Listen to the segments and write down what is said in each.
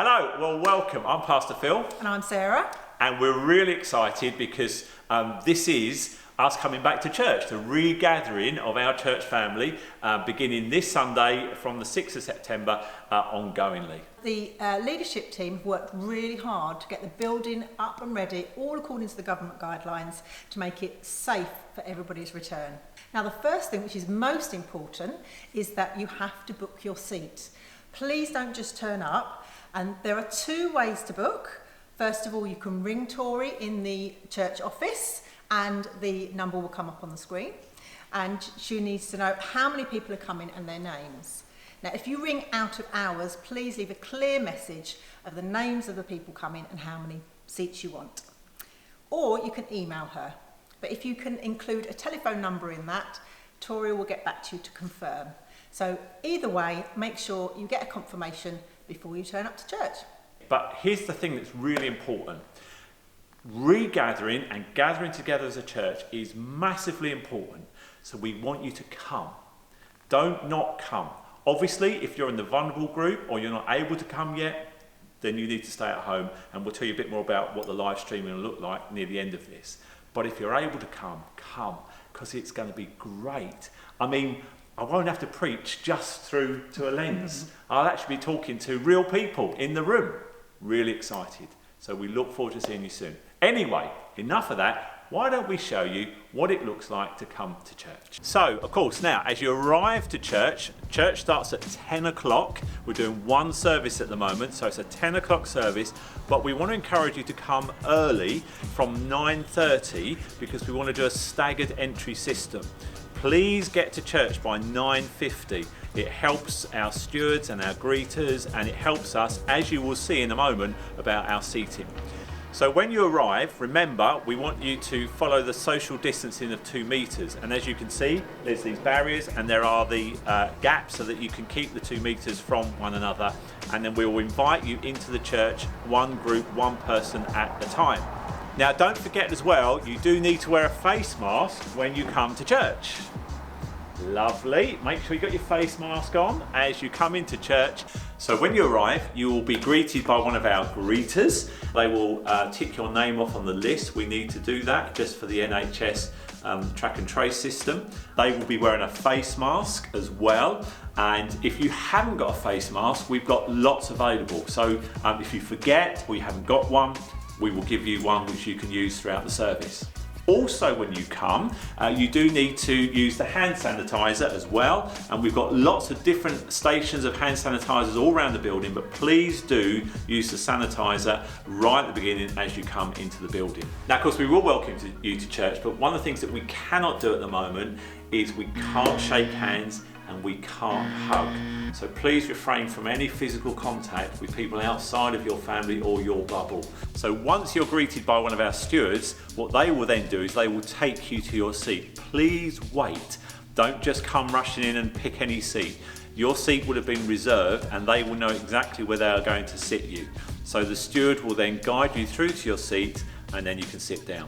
Hello, well welcome. I'm Pastor Phil. And I'm Sarah. And we're really excited because this is us coming back to church, the regathering of our church family, beginning this Sunday from the 6th of September ongoingly. The leadership team have worked really hard to get the building up and ready, all according to the government guidelines, to make it safe for everybody's return. Now, the first thing, which is most important, is that you have to book your seat. Please don't just turn up. And there are two ways to book. First of all, you can ring Tori in the church office and the number will come up on the screen. And she needs to know how many people are coming and their names. Now, if you ring out of hours, please leave a clear message of the names of the people coming and how many seats you want. Or you can email her. But if you can include a telephone number in that, Tori will get back to you to confirm. So either way, make sure you get a confirmation before you turn up to church. But here's the thing that's really important. Regathering and gathering together as a church is massively important. So we want you to come. Don't not come. Obviously, if you're in the vulnerable group or you're not able to come yet, then you need to stay at home, and we'll tell you a bit more about what the live streaming will look like near the end of this. But if you're able to come, because it's going to be great. I mean, I won't have to preach just through to a lens. I'll actually be talking to real people in the room. Really excited. So we look forward to seeing you soon. Anyway, enough of that. Why don't we show you what it looks like to come to church? So, of course, now, as you arrive to church, church starts at 10 o'clock. We're doing one service at the moment, so it's a 10 o'clock service. But we want to encourage you to come early from 9:30 because we want to do a staggered entry system. Please get to church by 9:50. It helps our stewards and our greeters, and it helps us, as you will see in a moment, about our seating. So when you arrive, remember, we want you to follow the social distancing of 2 meters. And as you can see, there's these barriers and there are the gaps so that you can keep the 2 meters from one another. And then we will invite you into the church, one group, one person at a time. Now, don't forget as well, you do need to wear a face mask when you come to church. Lovely. Make sure you got your face mask on as you come into church. So when you arrive, you will be greeted by one of our greeters. They will tick your name off on the list. We need to do that just for the NHS track and trace system. They will be wearing a face mask as well. And if you haven't got a face mask, we've got lots available. So if you forget or you haven't got one, we will give you one which you can use throughout the service. Also, when you come, you do need to use the hand sanitizer as well. And we've got lots of different stations of hand sanitizers all around the building, but please do use the sanitizer right at the beginning as you come into the building. Now, of course, we will welcome you to church, but one of the things that we cannot do at the moment is we can't shake hands and we can't hug. So please refrain from any physical contact with people outside of your family or your bubble. So once you're greeted by one of our stewards, what they will then do is they will take you to your seat. Please wait. Don't just come rushing in and pick any seat. Your seat would have been reserved and they will know exactly where they are going to sit you. So the steward will then guide you through to your seat and then you can sit down.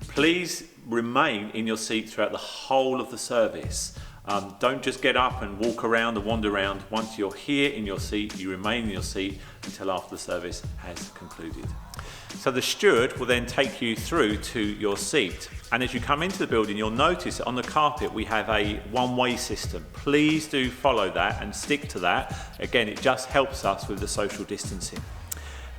Please remain in your seat throughout the whole of the service. Don't just get up and walk around and wander around. Once you're here in your seat, you remain in your seat until after the service has concluded. So the steward will then take you through to your seat. And as you come into the building, you'll notice that on the carpet we have a one-way system. Please do follow that and stick to that. Again, it just helps us with the social distancing.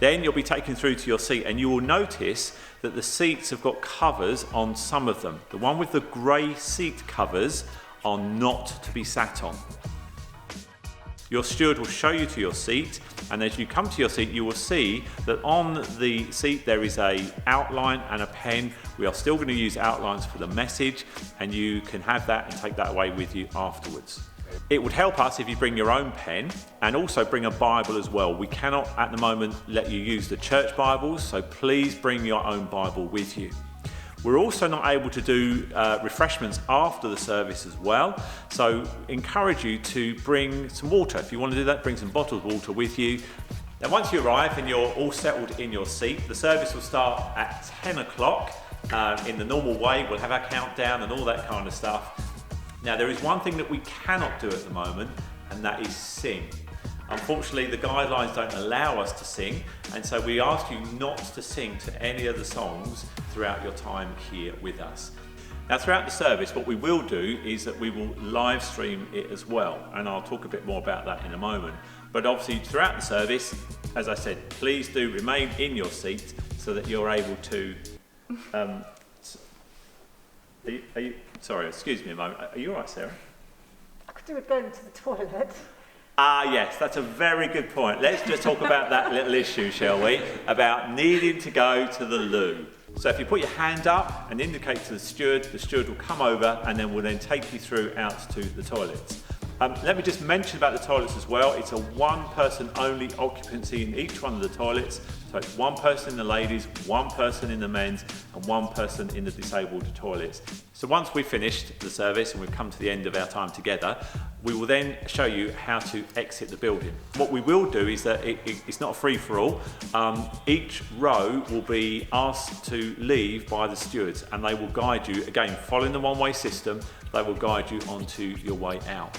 Then you'll be taken through to your seat and you will notice that the seats have got covers on some of them. The one with the grey seat covers are not to be sat on. Your steward will show you to your seat, and as you come to your seat you will see that on the seat there is an outline and a pen. We are still going to use outlines for the message, and you can have that and take that away with you afterwards. It would help us if you bring your own pen and also bring a Bible as well. We cannot at the moment let you use the church Bibles, so please bring your own Bible with you. We're also not able to do refreshments after the service as well, so encourage you to bring some water. If you want to do that, bring some bottled water with you. Now once you arrive and you're all settled in your seat, the service will start at 10 o'clock in the normal way. We'll have our countdown and all that kind of stuff. Now there is one thing that we cannot do at the moment, and that is sing. Unfortunately, the guidelines don't allow us to sing, and so we ask you not to sing to any of the songs throughout your time here with us. Now, throughout the service, what we will do is that we will live stream it as well, and I'll talk a bit more about that in a moment. But obviously, throughout the service, as I said, please do remain in your seat so that you're able to... sorry, excuse me a moment. Are you all right, Sarah? I could do with going to the toilet. Ah, yes, that's a very good point. Let's just talk about that little issue, shall we? About needing to go to the loo. So if you put your hand up and indicate to the steward will come over and then will then take you through out to the toilets. Let me just mention about the toilets as well. It's a one-person only occupancy in each one of the toilets. So it's one person in the ladies, one person in the men's, and one person in the disabled toilets. So once we've finished the service and we've come to the end of our time together, we will then show you how to exit the building. What we will do is that it's not a free-for-all. Each row will be asked to leave by the stewards, and they will guide you, again, following the one-way system, they will guide you onto your way out.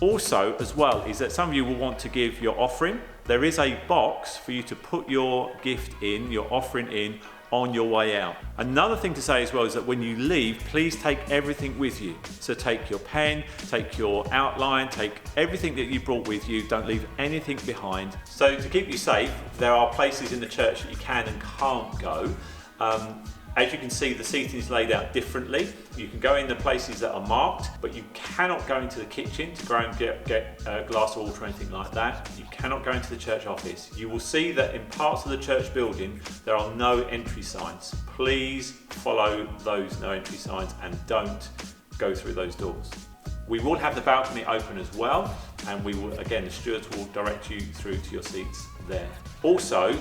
Also, as well, is that some of you will want to give your offering. There is a box for you to put your gift in, your offering in, on your way out. Another thing to say as well is that when you leave, please take everything with you. So take your pen, take your outline, take everything that you brought with you. Don't leave anything behind. So to keep you safe, there are places in the church that you can and can't go. As you can see, the seating is laid out differently. You can go in the places that are marked, but you cannot go into the kitchen to go and get a glass of water or anything like that. You cannot go into the church office. You will see that in parts of the church building, there are no entry signs. Please follow those no entry signs and don't go through those doors. We will have the balcony open as well, and we will, again, the stewards will direct you through to your seats there. Also,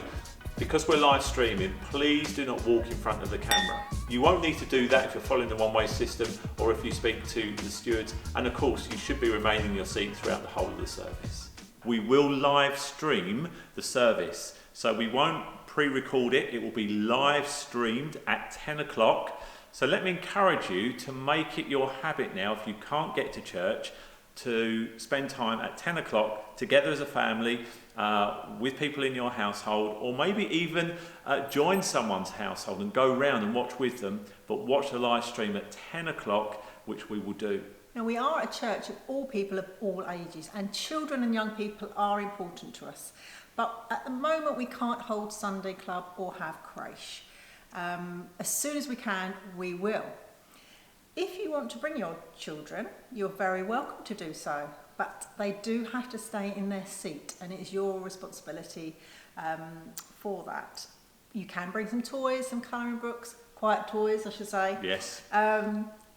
because we're live streaming, please do not walk in front of the camera. You won't need to do that if you're following the one-way system or if you speak to the stewards. And of course, you should be remaining in your seat throughout the whole of the service. We will live stream the service. So we won't pre-record it. It will be live streamed at 10 o'clock. So let me encourage you to make it your habit now, if you can't get to church, to spend time at 10 o'clock together as a family, with people in your household, or maybe even join someone's household and go round and watch with them, but watch the live stream at 10 o'clock, which we will do. Now, we are a church of all people of all ages, and children and young people are important to us. But at the moment, we can't hold Sunday club or have creche. As soon as we can, we will. If you want to bring your children, you're very welcome to do so, but they do have to stay in their seat, and it's your responsibility for that. You can bring some toys, some colouring books, quiet toys, I should say. Yes.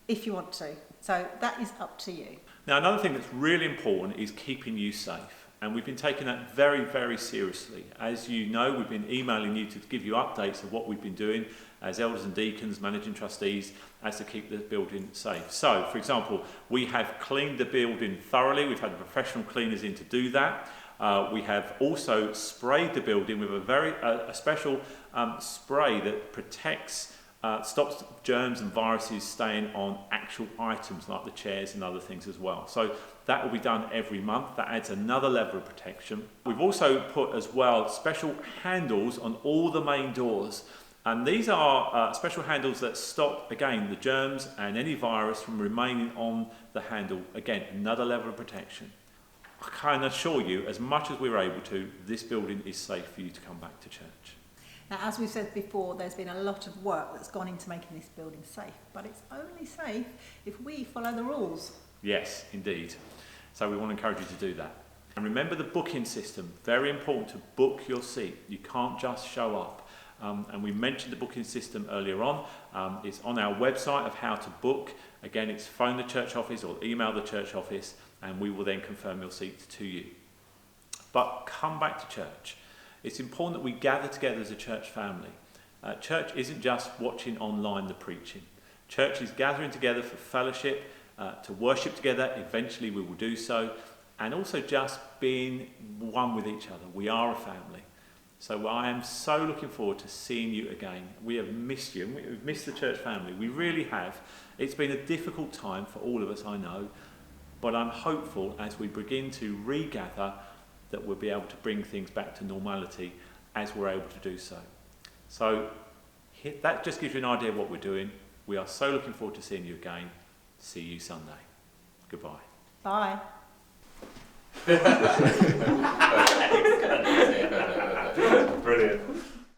If you want to. So that is up to you. Now, another thing that's really important is keeping you safe. And we've been taking that very, very seriously. As you know, we've been emailing you to give you updates of what we've been doing as elders and deacons, managing trustees, as to keep the building safe. So, for example, we have cleaned the building thoroughly. We've had professional cleaners in to do that. We have also sprayed the building with a special spray that protects, stops germs and viruses staying on actual items like the chairs and other things as well. So that will be done every month. That adds another level of protection. We've also put as well special handles on all the main doors. And these are special handles that stop, again, the germs and any virus from remaining on the handle. Again, another level of protection. I can assure you, as much as we're able to, this building is safe for you to come back to church. Now, as we've said before, there's been a lot of work that's gone into making this building safe, but it's only safe if we follow the rules. Yes, indeed. So we want to encourage you to do that. And remember the booking system. Very important to book your seat. You can't just show up. And we mentioned the booking system earlier on. It's on our website of how to book. Again, it's phone the church office or email the church office, and we will then confirm your seats to you. But come back to church. It's important that we gather together as a church family. Church isn't just watching online the preaching. Church is gathering together for fellowship, to worship together. Eventually we will do so. And also just being one with each other. We are a family. So I am so looking forward to seeing you again. We have missed you. We've missed the church family. We really have. It's been a difficult time for all of us, I know. But I'm hopeful as we begin to regather that we'll be able to bring things back to normality as we're able to do so. So that just gives you an idea of what we're doing. We are so looking forward to seeing you again. See you Sunday. Goodbye. Bye.